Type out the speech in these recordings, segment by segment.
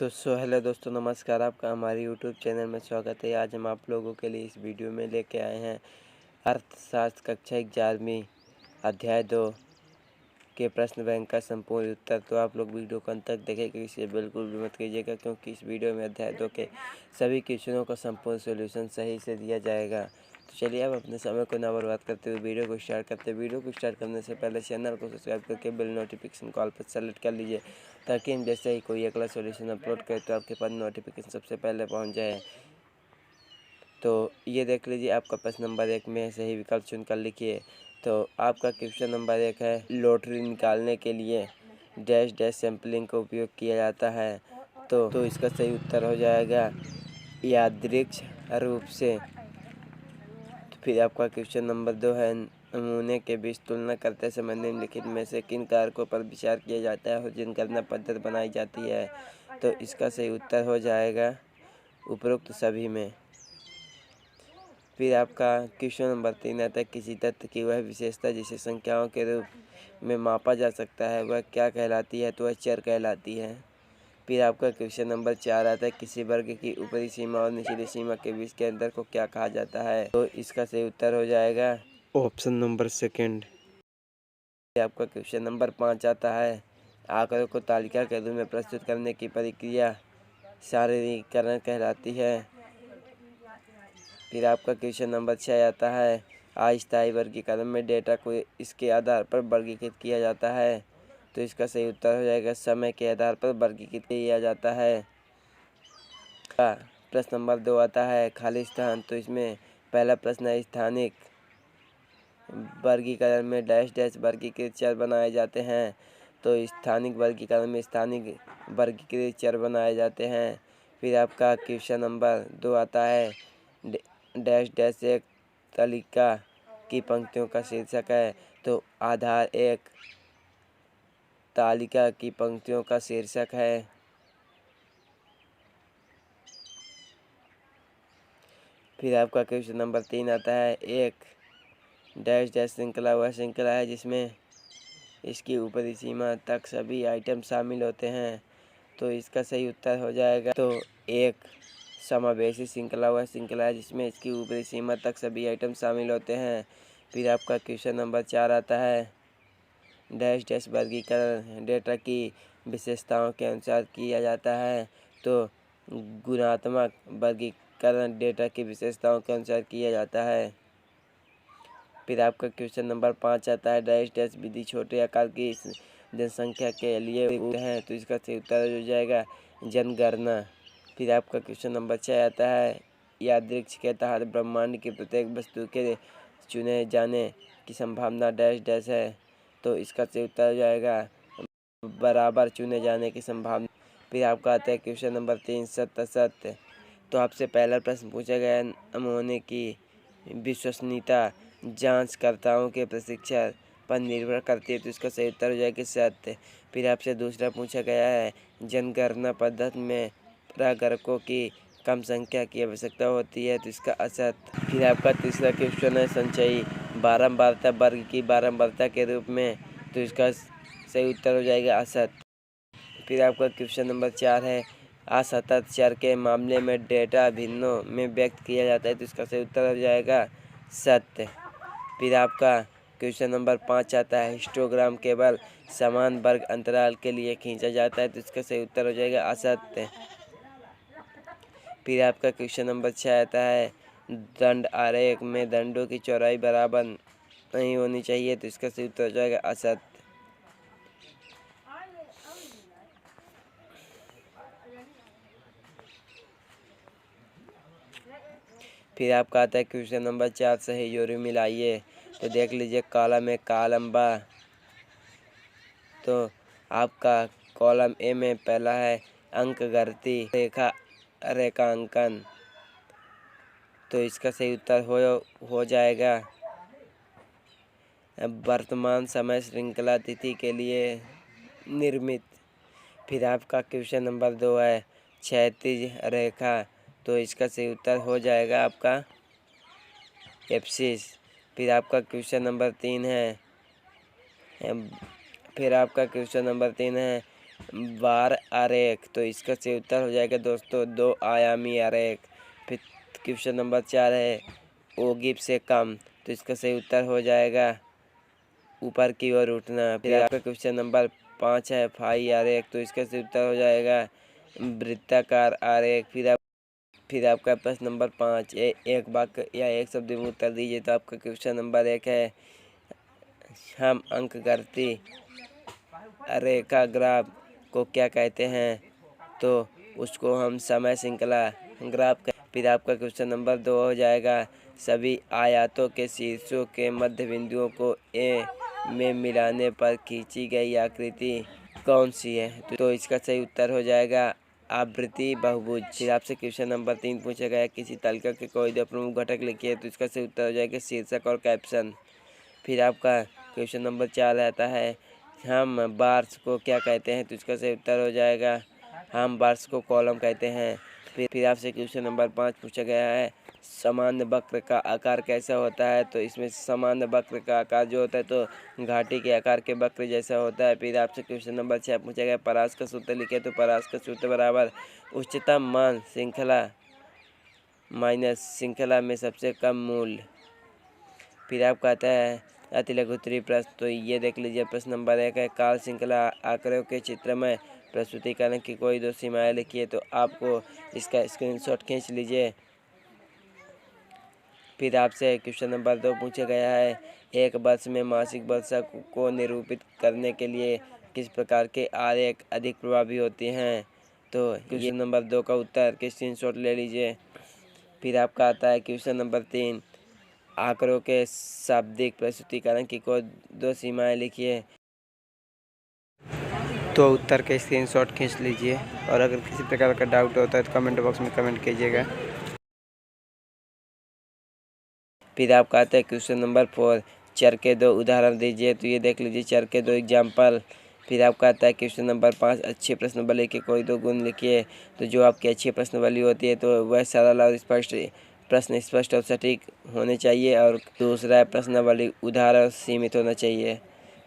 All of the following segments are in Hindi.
हेलो दोस्तों, नमस्कार। आपका हमारे यूट्यूब चैनल में स्वागत है। आज हम आप लोगों के लिए इस वीडियो में लेके आए हैं अर्थशास्त्र कक्षा 11वीं अध्याय 2 के प्रश्न बैंक का संपूर्ण उत्तर। तो आप लोग वीडियो को अंत तक देखेंगे, इसे बिल्कुल भी मत कीजिएगा, क्योंकि इस वीडियो में अध्याय 2 के सभी क्वेश्चनों का संपूर्ण सोल्यूशन सही से दिया जाएगा। तो चलिए अब अपने समय को ना बर्बाद करते हुए वीडियो को स्टार्ट करते हैं। वीडियो को स्टार्ट करने से पहले चैनल को सब्सक्राइब करके बेल नोटिफिकेशन कॉल पर सेलेक्ट कर लीजिए, ताकि हम जैसे ही कोई अगला सॉल्यूशन अपलोड करें तो आपके पास नोटिफिकेशन सबसे पहले पहुंच जाए। तो ये देख लीजिए, आपका प्रश्न नंबर 1 में सही विकल्प चुनकर लिखिए। तो आपका क्वेश्चन नंबर 1 है, लॉटरी निकालने के लिए डैश डैश सैम्पलिंग का उपयोग किया जाता है। तो इसका सही उत्तर हो जाएगा यादृच्छिक रूप से। तो फिर आपका क्वेश्चन नंबर 2 है, नमूने के बीच तुलना करते समय निम्नलिखित में से किन कारकों पर विचार किया जाता है और जिन गणना पद्धति बनाई जाती है। तो इसका सही उत्तर हो जाएगा उपरोक्त सभी में। फिर आपका क्वेश्चन नंबर 3 आता है, किसी तत्व की वह विशेषता जिसे संख्याओं के रूप में मापा जा सकता है वह क्या कहलाती है। तो वह चर कहलाती है। फिर आपका क्वेश्चन नंबर 4 आता है, किसी वर्ग की ऊपरी सीमा और निचली सीमा के बीच के अंतर को क्या कहा जाता है। तो इसका सही उत्तर हो जाएगा ऑप्शन नंबर सेकंड। आपका क्वेश्चन नंबर 5 आता है, आंकड़ों को तालिका के रूप में प्रस्तुत करने की प्रक्रिया सारणीकरण कहलाती है। फिर आपका क्वेश्चन नंबर 6 आता है, अस्थायी वर्गीकरण में डेटा को इसके आधार पर वर्गीकृत किया जाता है। तो इसका सही उत्तर हो जाएगा समय के आधार पर वर्गीकृत किया जाता है। प्रश्न नंबर 2 आता है, खाली स्थान। तो इसमें पहला प्रश्न है, स्थानिक वर्गीकरण में डैश डैश वर्गीकृत चर बनाए जाते हैं। तो स्थानिक वर्गीकरण में स्थानिक वर्गीकृत चर बनाए जाते हैं। फिर आपका क्वेश्चन नंबर 2 आता है, डैश डैश एक तालिका की पंक्तियों का शीर्षक है। तो आधार एक तालिका की पंक्तियों का शीर्षक है। फिर आपका क्वेश्चन नंबर 3 आता है, एक डैश डैश श्रृंखला वह श्रृंखला है जिसमें इसकी ऊपरी सीमा तक सभी आइटम शामिल होते हैं। तो इसका सही उत्तर हो जाएगा, तो एक समावेशी श्रृंखला वह श्रृंखला है जिसमें इसकी ऊपरी सीमा तक सभी आइटम शामिल होते हैं। फिर आपका क्वेश्चन नंबर 4 आता है, डैश डैश वर्गीकरण डेटा की विशेषताओं के अनुसार किया जाता है। तो गुणात्मक वर्गीकरण डेटा की विशेषताओं के अनुसार किया जाता है। फिर आपका क्वेश्चन नंबर 5 आता है, डैश डैश विधि छोटे आकार की जनसंख्या के लिए है। तो इसका सही उत्तर हो जाएगा जनगणना। फिर आपका क्वेश्चन नंबर 6 आता है, यादृच्छिक के तहत ब्रह्मांड की प्रत्येक वस्तु के चुने जाने की संभावना डैश डैश है। तो इसका सही उत्तर हो जाएगा बराबर चुने जाने की संभावना। फिर आपका आता है क्वेश्चन नंबर 3, सत्य असत्य। तो आपसे पहला प्रश्न पूछा गया, नमूने की विश्वसनीयता जांचकर्ताओं के प्रशिक्षण पर निर्भर करती है। तो इसका सही उत्तर हो जाएगा सत्य। फिर आपसे दूसरा पूछा गया है, जनगणना पद्धति में प्रागरकों की कम संख्या की आवश्यकता होती है। तो इसका असत्य। फिर आपका तीसरा क्वेश्चन है, संचयी बारंबारता वर्ग की बारंबारता के रूप में। तो इसका सही उत्तर हो जाएगा असत्य। फिर आपका क्वेश्चन नंबर 4 है, असतत चर के मामले में डेटा भिन्नों में व्यक्त किया जाता है। तो इसका सही उत्तर हो जाएगा सत्य। फिर आपका क्वेश्चन नंबर 5 आता है, हिस्टोग्राम केवल समान वर्ग अंतराल के लिए खींचा जाता है। तो इसका सही उत्तर हो जाएगा असत्य। फिर आपका क्वेश्चन नंबर 6 आता है, दंड आरेख में दंडों की चौड़ाई बराबर नहीं होनी चाहिए। तो इसका सही उत्तर हो जाएगा असत्य। फिर आपका आता है क्वेश्चन नंबर 4, सही जोड़ी मिलाइए। तो देख लीजिए, कॉलम ए कॉलम बा। तो आपका कॉलम ए में पहला है अंक गणती रेखांकन। तो इसका सही उत्तर हो जाएगा वर्तमान समय श्रृंखला तिथि के लिए निर्मित। फिर आपका क्वेश्चन नंबर 2 है, क्षैतिज रेखा। तो इसका सही उत्तर हो जाएगा आपका एप्सिस। फिर आपका क्वेश्चन नंबर 3 है, बार आरेख, तो इसका सही उत्तर हो जाएगा दोस्तों 2 आयामी आरेख। फिर क्वेश्चन नंबर 4 है ओगिब से कम, तो इसका सही उत्तर हो जाएगा ऊपर की ओर उठना। फिर आपका क्वेश्चन नंबर 5 है फाई आरेख, तो इसका सही उत्तर हो जाएगा वृत्ताकार आरेख। फिर आपका प्रश्न नंबर 5 एक वाक्य या एक शब्द में उत्तर दीजिए। तो आपका क्वेश्चन नंबर 1 है हम अंकगणिती रेखा ग्राफ को क्या कहते हैं, तो उसको हम समय श्रृंखला ग्राफ कहते हैं। फिर आपका क्वेश्चन नंबर 2 हो जाएगा सभी आयतों के शीर्षों के मध्य बिंदुओं को ए में मिलाने पर खींची गई आकृति कौन सी है, तो इसका सही उत्तर हो जाएगा आवृत्ति बहुभुज। फिर आपसे क्वेश्चन नंबर 3 पूछा गया किसी तालिका के कोई 2 प्रमुख घटक लिखिए, तो इसका सही उत्तर हो जाएगा शीर्षक और कैप्शन। फिर आपका क्वेश्चन नंबर 4 आता है हम बार्स को क्या कहते हैं, तो इसका सही उत्तर हो जाएगा हम बार्स को कॉलम कहते हैं। फिर आपसे क्वेश्चन नंबर 5 पूछा गया है सामान्य वक्र का आकार कैसा होता है, तो इसमें सामान्य वक्र का आकार जो होता है तो घाटी के आकार के वक्र जैसा होता है। फिर आपसे क्वेश्चन नंबर 6 पूछा गया परास का सूत्र लिखे, तो परास का सूत्र बराबर उच्चतम मान श्रृंखला माइनस श्रृंखला में सबसे कम मूल्य। फिर आपका आता है अति लघु उत्तरीय प्रश्न, तो ये देख लीजिए प्रश्न नंबर 1 है काल श्रृंखला आंकड़ों के चित्र में प्रस्तुतिकरण की कोई 2 सीमाएं लिखिए, तो आपको इसका स्क्रीनशॉट खींच लीजिए। फिर आपसे क्वेश्चन नंबर 2 पूछा गया है एक वर्ष में मासिक वर्षा को निरूपित करने के लिए किस प्रकार के आरेख अधिक प्रभावी होते हैं, तो क्वेश्चन नंबर 2 का उत्तर के स्क्रीनशॉट ले लीजिए। फिर आपका आता है क्वेश्चन नंबर 3 आंकड़ों के शाब्दिक प्रस्तुतिकरण की कोई 2 सीमाएं लिखिए, तो उत्तर के स्क्रीनशॉट खींच लीजिए। और अगर किसी प्रकार का डाउट होता है तो कमेंट बॉक्स में कमेंट कीजिएगा। फिर आपका आता है क्वेश्चन नंबर 4 चर के 2 उदाहरण दीजिए, तो ये देख लीजिए चर के 2 एग्जाम्पल। फिर आपका आता है क्वेश्चन नंबर 5 अच्छे प्रश्नावली के कोई 2 गुण लिखिए, तो जो आपकी अच्छी प्रश्नावली होती है तो वह सरल और स्पष्ट प्रश्न स्पष्ट और सटीक होने चाहिए, और दूसरा है प्रश्नावली उदाहरण सीमित होना चाहिए।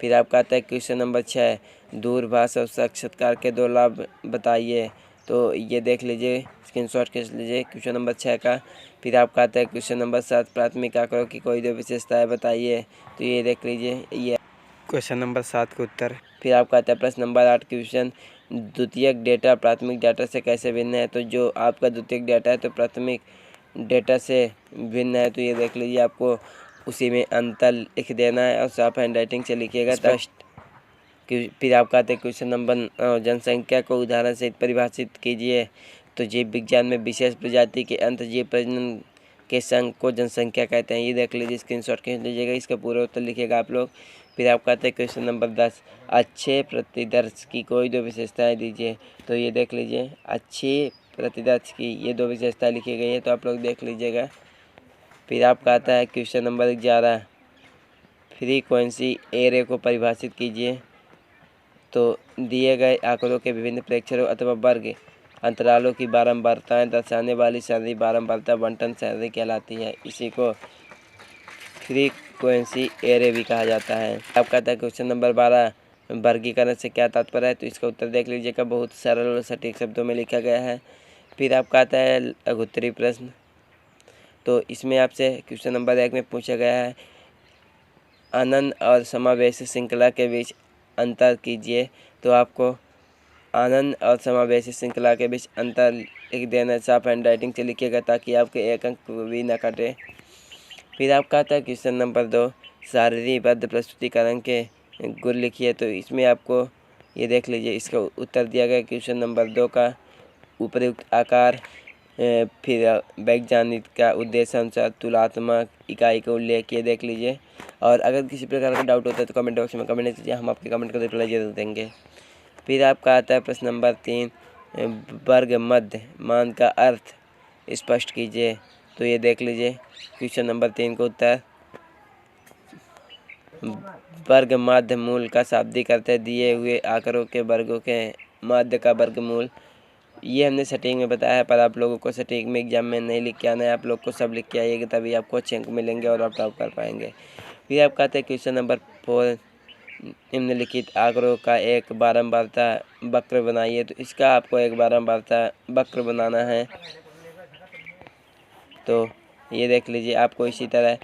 फिर आपका आता है क्वेश्चन नंबर 6 दूरभाष और साक्षात्कार के 2 लाभ बताइए, तो ये देख लीजिए स्क्रीनशॉट खींच लीजिए क्वेश्चन नंबर 6 का। फिर आपका आता है क्वेश्चन नंबर 7 प्राथमिक आंकड़ों की कोई 2 विशेषताएं बताइए, तो ये देख लीजिए ये क्वेश्चन नंबर 7 का उत्तर। फिर आपका आता है प्रश्न नंबर 8 क्वेश्चन द्वितीयक डेटा प्राथमिक डेटा से कैसे भिन्न है, तो जो आपका द्वितीयक डेटा है तो प्राथमिक डेटा से भिन्न है, तो ये देख लीजिए आपको उसी में अंतर लिख देना है और साफ हैंडराइटिंग से लिखिएगा स्पष्ट। फिर आपका आता है क्वेश्चन नंबर जनसंख्या को उदाहरण से परिभाषित कीजिए, तो जीव विज्ञान में विशेष प्रजाति के अंतःजीव प्रजनन के संघ को जनसंख्या कहते हैं। ये देख लीजिए स्क्रीनशॉट खींच लीजिएगा, इसका पूरा उत्तर लिखिएगा आप लोग। फिर आपका आता है क्वेश्चन नंबर 10 अच्छे प्रतिदर्श की कोई 2 विशेषताएं दीजिए, तो ये देख लीजिए अच्छी प्रतिदर्श की ये 2 विशेषताएं लिखी गई है, तो आप लोग देख लीजिएगा। फिर आपका आता है क्वेश्चन नंबर 11 फ्रीक्वेंसी एरे को परिभाषित कीजिए, तो दिए गए आंकड़ों के विभिन्न प्रेक्षणों अथवा वर्ग अंतरालों की बारंबारताएं दर्शाने वाली सारणी बारंबारता बंटन सारणी कहलाती है। इसी को फ्रीक्वेंसी एरे भी कहा जाता है। आपका आता है क्वेश्चन नंबर 12 वर्गीकरण से क्या तात्पर्य है, तो इसका उत्तर देख लीजिएगा बहुत सरल और सटीक शब्दों में लिखा गया है। फिर आपका आता है लघुत्तरीय प्रश्न, तो इसमें आपसे क्वेश्चन नंबर 1 में पूछा गया है अनंत और समावेशी श्रृंखला के बीच अंतर कीजिए, तो आपको आनंद और समावेशी श्रृंखला के बीच अंतर लिख देना, साफ हैंडराइटिंग से लिखिएगा ताकि आपके 1 अंक भी न कटे। फिर आपका आता है क्वेश्चन नंबर 2 सारणीबद्ध प्रस्तुतिकरण के गुण लिखिए, तो इसमें आपको ये देख लीजिए इसका उत्तर दिया गया क्वेश्चन नंबर 2 का उपयुक्त आकार, फिर वैज्ञानिक का उद्देश्य अनुसार तुलनात्मक इकाई का उल्लेख ये देख लीजिए। और अगर किसी प्रकार का डाउट होता है तो कमेंट बॉक्स में कमेंट कीजिए, हम आपके कमेंट का रिप्लाई जरूर देंगे। फिर आपका आता है प्रश्न नंबर 3 वर्ग मध्य मान का अर्थ स्पष्ट कीजिए, तो ये देख लीजिए क्वेश्चन नंबर 3 का उत्तर वर्ग माध्य मूल का शाब्दिक अर्थ है दिए हुए आंकड़ों के वर्गों के माध्य का वर्गमूल। ये हमने सटीक में बताया है, पर आप लोगों को सटीक में एग्जाम में नहीं लिख के आना है, आप लोग को सब लिख के आइएगा तभी आपको अच्छे अंक मिलेंगे और आप टॉप कर पाएंगे। फिर आपका आता है क्वेश्चन नंबर 4 निम्नलिखित आंकड़ों का एक बारंबारता वक्र बनाइए। तो इसका आपको एक बारंबारता वक्र बनाना है। तो ये देख लीजिए, आपको इसी तरह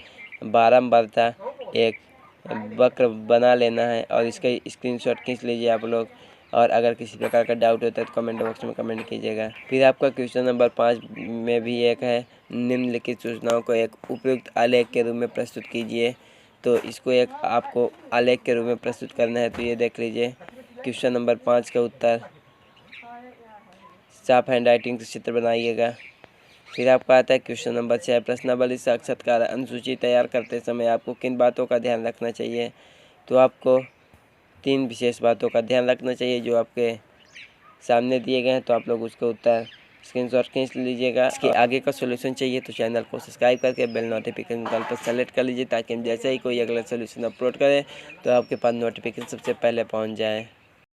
बारंबारता एक वक्र बना लेना है और इसका स्क्रीनशॉट खींच लीजिए आप लोग। और अगर किसी प्रकार का डाउट होता है तो कमेंट बॉक्स में कमेंट कीजिएगा। फिर आपका क्वेश्चन नंबर 5 में भी एक है, निम्नलिखित सूचनाओं को एक उपयुक्त आलेख के रूप में प्रस्तुत कीजिए। तो इसको एक आपको आलेख के रूप में प्रस्तुत करना है। तो ये देख लीजिए, क्वेश्चन नंबर 5 का उत्तर, साफ हैंडराइटिंग से चित्र बनाइएगा। फिर आपका आता है क्वेश्चन नंबर 6, प्रश्नावली साक्षात्कार अनुसूची तैयार करते समय आपको किन बातों का ध्यान रखना चाहिए। तो आपको 3 विशेष बातों का ध्यान रखना चाहिए जो आपके सामने दिए गए हैं। तो आप लोग उसका उत्तर स्क्रीनशॉट खींच लीजिएगा। इसके आगे का सॉल्यूशन चाहिए तो चैनल को सब्सक्राइब करके बेल नोटिफिकेशन कॉल पर सेलेक्ट कर लीजिए, ताकि हम जैसे ही कोई अगला सॉल्यूशन अपलोड करें तो आपके पास नोटिफिकेशन सबसे पहले पहुंच जाए।